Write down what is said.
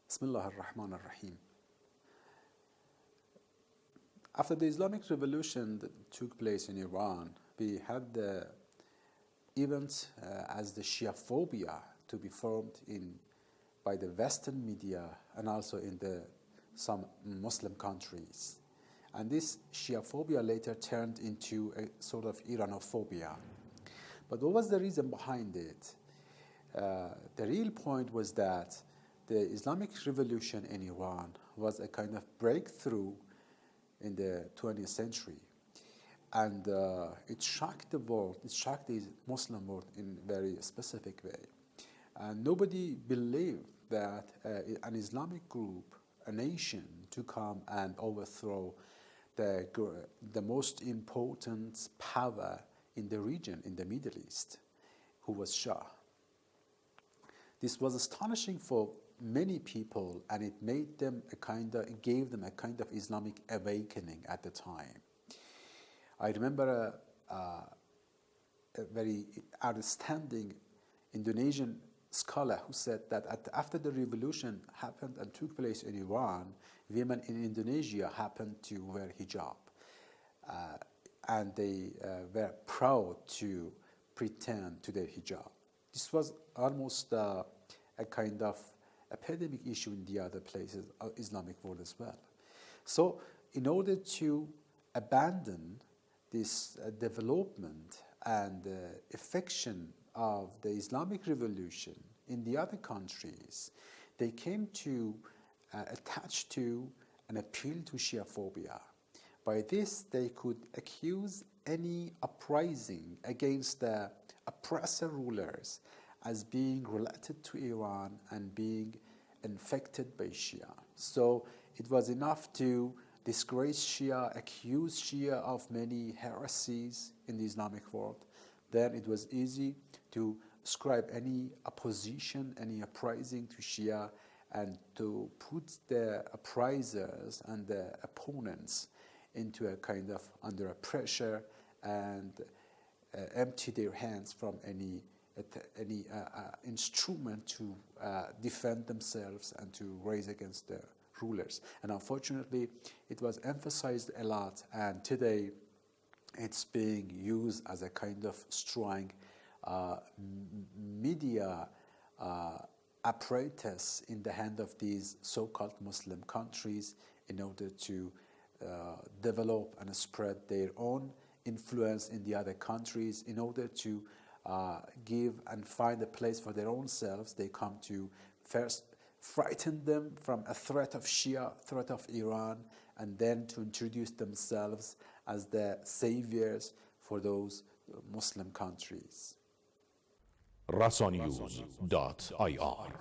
Bismillah ar-Rahman ar-Rahim. After the Islamic Revolution that took place in Iran, we had the event as the Shiaphobia to be formed by the Western media and also in some Muslim countries. And this Shiaphobia later turned into a sort of Iran-o-phobia. But what was the reason behind it? The real point was that the Islamic Revolution in Iran was a kind of breakthrough in the 20th century. And it shocked the world, it shocked the Muslim world in a very specific way. And nobody believed that an Islamic group, a nation, to come and overthrow the most important power in the region, in the Middle East, who was Shah. This was astonishing for many people, and it made them it gave them a kind of Islamic awakening at the time. I remember a very outstanding Indonesian scholar who said that after the revolution happened and took place in Iran, women in Indonesia happened to wear hijab. And they were proud to pretend to their hijab. This was almost a kind of epidemic issue in the other places of Islamic world as well. So in order to abandon this development and affection of the Islamic Revolution in the other countries, they came to attach to and appeal to Shiaphobia. By this, they could accuse any uprising against the oppressor rulers as being related to Iran and being infected by Shia. So it was enough to disgrace Shia, accuse Shia of many heresies in the Islamic world. Then it was easy to ascribe any opposition, any uprising to Shia, and to put the uprisers and the opponents into a kind of under a pressure and empty their hands from any instrument to defend themselves and to raise against the rulers. And unfortunately, it was emphasized a lot, and today it's being used as a kind of strong media apparatus in the hand of these so-called Muslim countries in order to develop and spread their own influence in the other countries. In order to give and find a place for their own selves, they come to first frighten them from a threat of Shia, threat of Iran, and then to introduce themselves as the saviors for those Muslim countries. RasaNews.ir